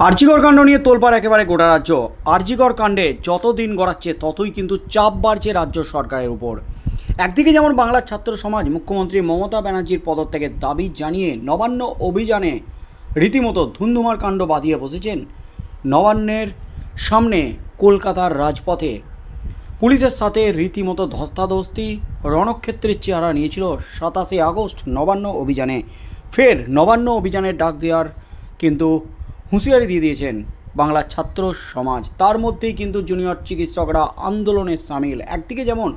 আরজিকর কাণ্ড নিয়ে তোলপাড় একেবারে গোটা রাজ্য। আরজিকর কাণ্ডে যত দিন গড়াচ্ছে ততই কিন্তু চাপ বাড়ছে রাজ্য সরকারের উপর। একদিকে যেমন বাংলার ছাত্র সমাজ মুখ্যমন্ত্রী মমতা ব্যানার্জির পদত্যাগের দাবি জানিয়ে নবান্ন অভিযানে রীতিমতো ধুন্ধুমার কাণ্ড বাঁধিয়ে বসেছেন। নবান্নের সামনে কলকাতার রাজপথে পুলিশের সাথে রীতিমতো ধস্তাধস্তি রণক্ষেত্রের চেহারা নিয়েছিল 27 আগস্ট নবান্ন অভিযানে। ফের নবান্ন অভিযানের ডাক দেওয়ার কিন্তু হুঁশিয়ারি দিয়ে দিয়েছেন বাংলার ছাত্র সমাজ। তার মধ্যেই কিন্তু জুনিয়র চিকিৎসকরা আন্দোলনে সামিল। একদিকে যেমন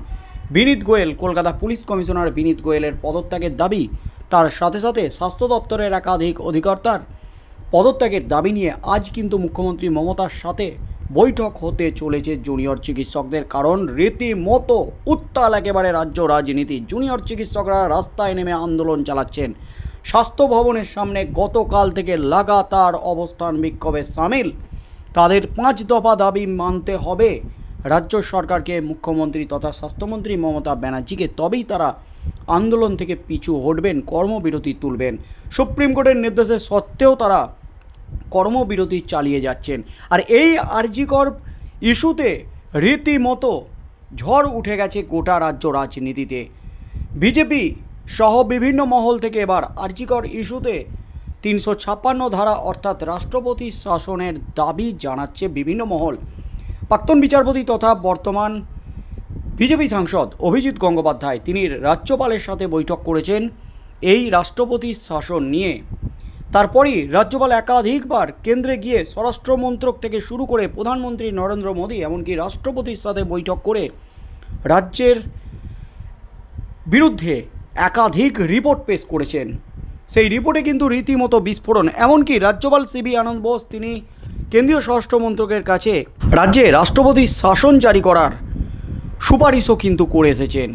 বিনীত গোয়েল, কলকাতা পুলিশ কমিশনার বিনীত গোয়েলের পদত্যাগের দাবি, তার সাথে সাথে স্বাস্থ্য দপ্তরের একাধিক অধিকর্তার পদত্যাগের দাবি নিয়ে আজ কিন্তু মুখ্যমন্ত্রী মমতার সাথে বৈঠক হতে চলেছে জুনিয়র চিকিৎসকদের। কারণ রীতিমতো উত্তাল একেবারে রাজ্য রাজনীতি। জুনিয়র চিকিৎসকরা রাস্তায় নেমে আন্দোলন চালাচ্ছেন। স্বাস্থ্য ভবনের সামনে গতকাল থেকে লাগাতার অবস্থান বিক্ষোভে সামিল। তাদের 5 দফা দাবি মানতে হবে রাজ্য সরকারকে, মুখ্যমন্ত্রী তথা স্বাস্থ্যমন্ত্রী মমতা ব্যানার্জিকে, তবেই তারা আন্দোলন থেকে পিছু হটবেন, কর্মবিরতি তুলবেন। সুপ্রিম কোর্টের নির্দেশে সত্ত্বেও তারা কর্মবিরতি চালিয়ে যাচ্ছেন। আর এই আরজিকর ইস্যুতে রীতিমতো ঝড় উঠে গেছে গোটা রাজ্য রাজনীতিতে। বিজেপি সহ বিভিন্ন মহল থেকে এবার আরজিকর ইস্যুতে 356 ধারা অর্থাৎ রাষ্ট্রপতি শাসনের দাবি জানাচ্ছে বিভিন্ন মহল। প্রাক্তন বিচারপতি তথা বর্তমান বিজেপি সাংসদ অভিজিৎ গঙ্গোপাধ্যায় তিনি রাজ্যপালের সাথে বৈঠক করেছেন এই রাষ্ট্রপতি শাসন নিয়ে। তারপরই রাজ্যপাল একাধিকবার কেন্দ্রে গিয়ে স্বরাষ্ট্রমন্ত্রক থেকে শুরু করে প্রধানমন্ত্রী নরেন্দ্র মোদী এমনকি রাষ্ট্রপতির সাথে বৈঠক করে রাজ্যের বিরুদ্ধে একাধিক রিপোর্ট পেশ করেছেন। সেই রিপোর্টে কিন্তু রীতিমতো বিস্ফোরণ। এমনকি রাজ্যপাল সিবি আনন্দ বোস তিনি কেন্দ্রীয় স্বরাষ্ট্রমন্ত্রকের কাছে রাজ্যে রাষ্ট্রপতি শাসন জারি করার সুপারিশও কিন্তু করে এসেছেন।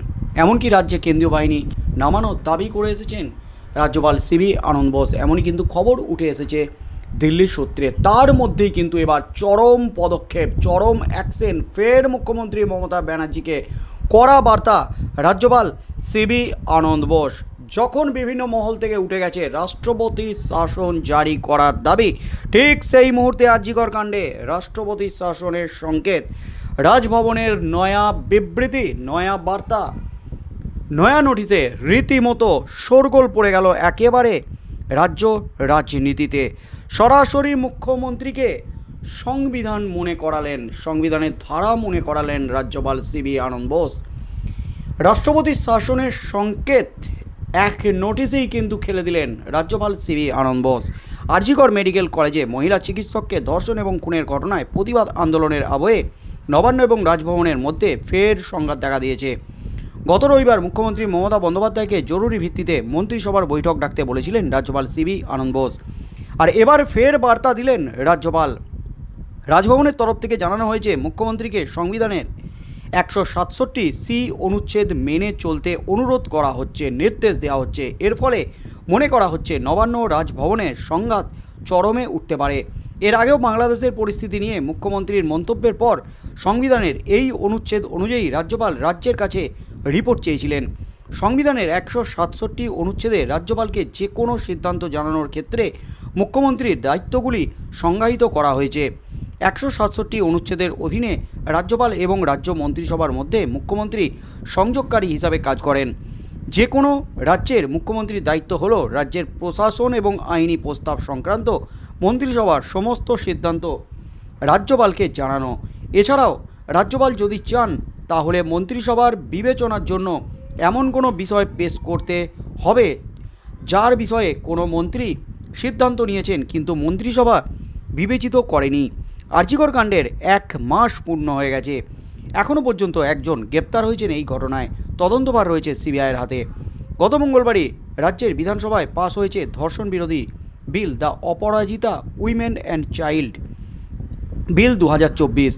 এমনকি রাজ্যে কেন্দ্রীয় বাহিনী নামানোর দাবি করে এসেছেন রাজ্যপাল সিবি আনন্দ বোস। এমনই কিন্তু খবর উঠে এসেছে দিল্লির সূত্রে। তার মধ্যেই কিন্তু এবার চরম পদক্ষেপ, চরম অ্যাকশন। ফের মুখ্যমন্ত্রী মমতা ব্যানার্জিকে কড়া বার্তা রাজ্যপাল সিবি আনন্দ বোস। যখন বিভিন্ন মহল থেকে উঠে গেছে রাষ্ট্রপতি শাসন জারি করার দাবি, ঠিক সেই মুহূর্তে আরজিকর কাণ্ডে রাষ্ট্রপতি শাসনের সংকেত, রাজভবনের নয়া বিবৃতি, নয়া বার্তা, নয়া নোটিশে রীতিমতো শোরগোল পড়ে গেল একেবারে রাজ্য রাজনীতিতে। সরাসরি মুখ্যমন্ত্রীকে সংবিধান মনে করালেন, সংবিধানের ধারা মনে করালেন রাজ্যপাল সিবি আনন্দ বোস। রাষ্ট্রপতি শাসনের সংকেত এক নোটিশেই কিন্তু খেলে দিলেন রাজ্যপাল সিবি আনন্দ বোস। আরজিকর মেডিকেল কলেজে মহিলা চিকিৎসককে ধর্ষণ এবং খুনের ঘটনায় প্রতিবাদ আন্দোলনের আবহে নবান্ন এবং রাজভবনের মধ্যে ফের সংঘাত দেখা দিয়েছে। গত রবিবার মুখ্যমন্ত্রী মমতা বন্দ্যোপাধ্যায়কে জরুরি ভিত্তিতে মন্ত্রিসভার বৈঠক ডাকতে বলেছিলেন রাজ্যপাল সিবি আনন্দ বোস। আর এবার ফের বার্তা দিলেন রাজ্যপাল। রাজভবনের তরফ থেকে জানানো হয়েছে মুখ্যমন্ত্রীকে সংবিধানের 167C অনুচ্ছেদ মেনে চলতে অনুরোধ করা হচ্ছে, নির্দেশ দেওয়া হচ্ছে। এর ফলে মনে করা হচ্ছে নবান্ন রাজভবনের সংঘাত চরমে উঠতে পারে। এর আগেও বাংলাদেশের পরিস্থিতি নিয়ে মুখ্যমন্ত্রীর মন্তব্যের পর সংবিধানের এই অনুচ্ছেদ অনুযায়ী রাজ্যপাল রাজ্যের কাছে রিপোর্ট চেয়েছিলেন। সংবিধানের 167 অনুচ্ছেদে রাজ্যপালকে যে কোনো সিদ্ধান্ত জানানোর ক্ষেত্রে মুখ্যমন্ত্রীর দায়িত্বগুলি সংজ্ঞায়িত করা হয়েছে। 167 অনুচ্ছেদের অধীনে রাজ্যপাল এবং রাজ্য মন্ত্রিসভার মধ্যে মুখ্যমন্ত্রী সংযোগকারী হিসাবে কাজ করেন। যে কোনো রাজ্যের মুখ্যমন্ত্রীর দায়িত্ব হলো রাজ্যের প্রশাসন এবং আইনি প্রস্তাব সংক্রান্ত মন্ত্রিসভার সমস্ত সিদ্ধান্ত রাজ্যপালকে জানানো। এছাড়াও রাজ্যপাল যদি চান তাহলে মন্ত্রিসভার বিবেচনার জন্য এমন কোনো বিষয় পেশ করতে হবে যার বিষয়ে কোনো মন্ত্রী সিদ্ধান্ত নিয়েছেন কিন্তু মন্ত্রিসভা বিবেচিত করেনি। আরজিকর কাণ্ডের 1 মাস পূর্ণ হয়ে গেছে। এখনও পর্যন্ত একজন গ্রেপ্তার হয়েছেন এই ঘটনায়। তদন্তভার রয়েছে সিবিআইয়ের হাতে। গত মঙ্গলবারই রাজ্যের বিধানসভায় পাশ হয়েছে ধর্ষণ বিরোধী bill, the Aparajita women and child bill 2024।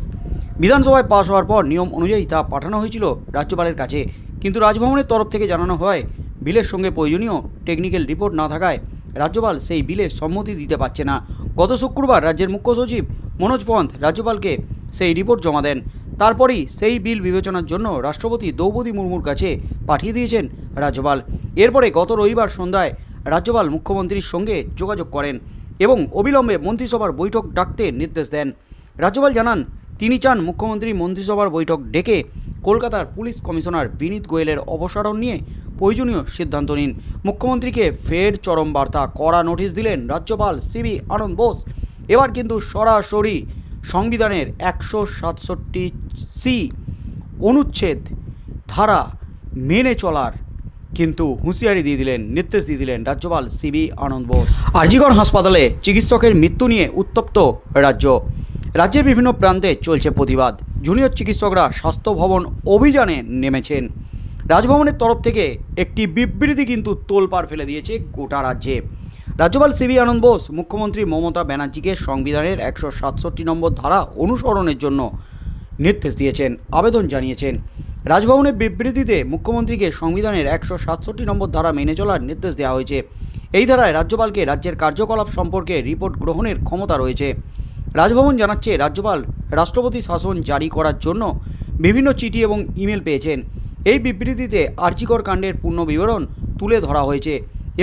বিধানসভায় পাশ হওয়ার পর নিয়ম অনুযায়ী তা পাঠানো হয়েছিল রাজ্যপালের কাছে, কিন্তু রাজভবনের তরফ থেকে জানানো হয় বিলের সঙ্গে প্রয়োজনীয় টেকনিক্যাল রিপোর্ট না থাকায় রাজ্যপাল সেই বিলে সম্মতি দিতে পারছে না। গত শুক্রবার রাজ্যের মুখ্য সচিব মনোজ পন্থ রাজ্যপালকে সেই রিপোর্ট জমা দেন। তারপরই সেই বিল বিবেচনার জন্য রাষ্ট্রপতি দ্রৌপদী মুর্মুর কাছে পাঠিয়ে দিয়েছেন রাজ্যপাল। এরপরে গত রবিবার সন্ধ্যায় রাজ্যপাল মুখ্যমন্ত্রীর সঙ্গে যোগাযোগ করেন। এবং অবিলম্বে মন্ত্রিসভার বৈঠক ডাকতে নির্দেশ দেন। রাজ্যপাল জানান তিনি চান মুখ্যমন্ত্রী মন্ত্রিসভার বৈঠক ডেকে কলকাতার পুলিশ কমিশনার বিনীত গোয়েলের অপসারণ নিয়ে প্রয়োজনীয় সিদ্ধান্ত নিন। মুখ্যমন্ত্রীকে ফের চরম বার্তা, কড়া নোটিশ দিলেন রাজ্যপাল সিবি আনন্দ বোস। এবার কিন্তু সরাসরি সংবিধানের 167C অনুচ্ছেদ ধারা মেনে চলার কিন্তু হুঁশিয়ারি দিয়ে দিলেন, নির্দেশ দিয়ে দিলেন রাজ্যপাল সিবি আনন্দ বোস। আরজিকর হাসপাতালে চিকিৎসকের মৃত্যু নিয়ে উত্তপ্ত রাজ্য। রাজ্যের বিভিন্ন প্রান্তে চলছে প্রতিবাদ। জুনিয়র চিকিৎসকরা স্বাস্থ্য ভবন অভিযানে নেমেছেন। রাজভবনের তরফ থেকে একটি বিবৃতি কিন্তু তোলপাড় ফেলে দিয়েছে গোটা রাজ্যে। রাজ্যপাল সিবি আনন্দ বোস মুখ্যমন্ত্রী মমতা ব্যানার্জিকে সংবিধানের 167 নম্বর ধারা অনুসরণের জন্য নির্দেশ দিয়েছেন, আবেদন জানিয়েছেন। রাজভবনের বিবৃতিতে মুখ্যমন্ত্রীকে সংবিধানের 167 নম্বর ধারা মেনে চলার নির্দেশ দেওয়া হয়েছে। এই ধারায় রাজ্যপালকে রাজ্যের কার্যকলাপ সম্পর্কে রিপোর্ট গ্রহণের ক্ষমতা রয়েছে। রাজভবন জানাচ্ছে রাজ্যপাল রাষ্ট্রপতি শাসন জারি করার জন্য বিভিন্ন চিঠি এবং ইমেল পেয়েছেন। এই বিবৃতিতে আরজিকর কাণ্ডের পূর্ণ বিবরণ তুলে ধরা হয়েছে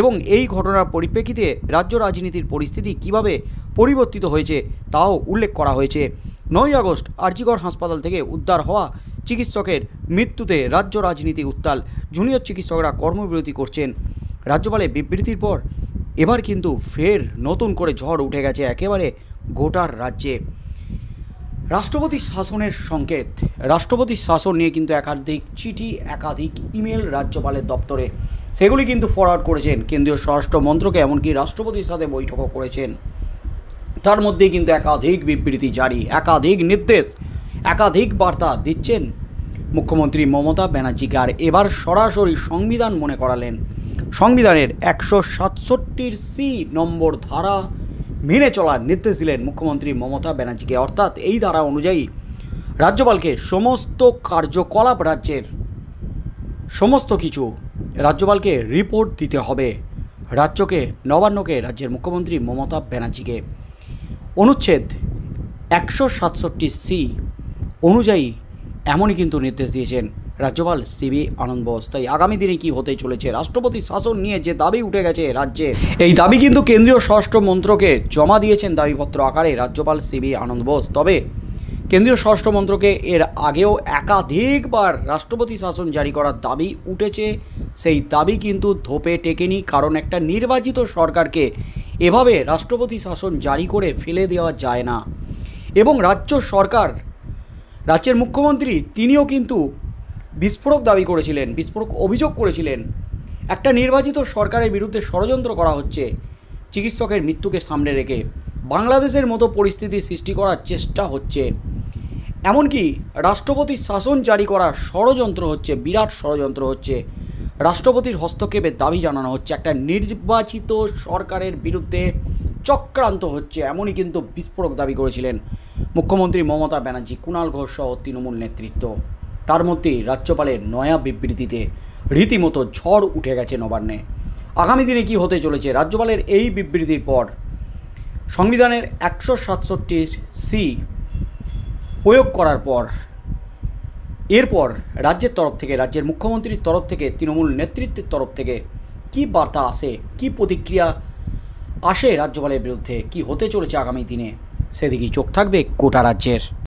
এবং এই ঘটনার পরিপ্রেক্ষিতে রাজ্য রাজনীতির পরিস্থিতি কিভাবে পরিবর্তিত হয়েছে তাও উল্লেখ করা হয়েছে। 9 আগস্ট আরজিকর হাসপাতাল থেকে উদ্ধার হওয়া চিকিৎসকের মৃত্যুতে রাজ্য রাজনীতি উত্তাল। জুনিয়র চিকিৎসকরা কর্মবিরতি করছেন। রাজ্যপালের বিবৃতির পর এবার কিন্তু ফের নতুন করে ঝড় উঠে গেছে একেবারে গোটার রাজ্যে। রাষ্ট্রপতি শাসনের সংকেত, রাষ্ট্রপতি শাসন নিয়ে কিন্তু একাধিক চিঠি, একাধিক ইমেল রাজ্যপালের দপ্তরে, সেগুলি কিন্তু ফরওয়ার্ড করেছেন কেন্দ্রীয় স্বরাষ্ট্র মন্ত্রকে, এমনকি রাষ্ট্রপতির সাথে বৈঠকও করেছেন। তার মধ্যে কিন্তু একাধিক বিবৃতি জারি, একাধিক নির্দেশ, একাধিক বার্তা দিচ্ছেন মুখ্যমন্ত্রী মমতা ব্যানার্জিকে। আর এবার সরাসরি সংবিধান মনে করালেন। সংবিধানের 167C নম্বর ধারা মেনে চলার নির্দেশ দিলেন মুখ্যমন্ত্রী মমতা ব্যানার্জিকে। অর্থাৎ এই ধারা অনুযায়ী রাজ্যপালকে সমস্ত কার্যকলাপ, রাজ্যের সমস্ত কিছু রাজ্যপালকে রিপোর্ট দিতে হবে রাজ্যকে, নবান্নকে, রাজ্যের মুখ্যমন্ত্রী মমতা ব্যানার্জিকে। অনুচ্ছেদ 167C অনুযায়ী এমনই কিন্তু নির্দেশ দিয়েছেন রাজ্যপাল সিবি আনন্দ বোস। তাই আগামী দিনে কি হতে চলেছে, রাষ্ট্রপতি শাসন নিয়ে যে দাবি উঠে গেছে রাজ্যে, এই দাবি কিন্তু কেন্দ্রীয় স্বরাষ্ট্র মন্ত্রকে জমা দিয়েছেন দাবিপত্র আকারে রাজ্যপাল সিবি আনন্দ বোস। তবে কেন্দ্রীয় স্বরাষ্ট্র মন্ত্রকে এর আগেও একাধিকবার রাষ্ট্রপতি শাসন জারি করার দাবি উঠেছে। সেই দাবি কিন্তু ধোপে টেকেনি, কারণ একটা নির্বাচিত সরকারকে এভাবে রাষ্ট্রপতি শাসন জারি করে ফেলে দেওয়া যায় না। এবং রাজ্য সরকার, রাজ্যের মুখ্যমন্ত্রী তিনিও কিন্তু বিস্ফোরক দাবি করেছিলেন, বিস্ফোরক অভিযোগ করেছিলেন একটা নির্বাচিত সরকারের বিরুদ্ধে ষড়যন্ত্র করা হচ্ছে, চিকিৎসকের মৃত্যুকে সামনে রেখে বাংলাদেশের মতো পরিস্থিতি সৃষ্টি করার চেষ্টা হচ্ছে, এমনকি রাষ্ট্রপতি শাসন জারি করা ষড়যন্ত্র হচ্ছে, বিরাট ষড়যন্ত্র হচ্ছে, রাষ্ট্রপতির হস্তক্ষেপের দাবি জানানো হচ্ছে, একটা নির্বাচিত সরকারের বিরুদ্ধে চক্রান্ত হচ্ছে, এমনই কিন্তু বিস্ফোরক দাবি করেছিলেন মুখ্যমন্ত্রী মমতা ব্যানার্জি, কুণাল ঘোষ সহ তৃণমূল নেতৃত্ব। তার মধ্যেই রাজ্যপালের নয়া বিবৃতিতে রীতিমতো ঝড় উঠে গেছে নবান্নে। আগামী দিনে কি হতে চলেছে, রাজ্যপালের এই বিবৃতির পর সংবিধানের 167C প্রয়োগ করার পর এরপর রাজ্যের তরফ থেকে, রাজ্যের মুখ্যমন্ত্রীর তরফ থেকে, তৃণমূল নেতৃত্বের তরফ থেকে কি বার্তা আসে, কি প্রতিক্রিয়া আসে রাজ্যপালের বিরুদ্ধে, কি হতে চলেছে আগামী দিনে, সেদিকেই চোখ থাকবে গোটা রাজ্যের।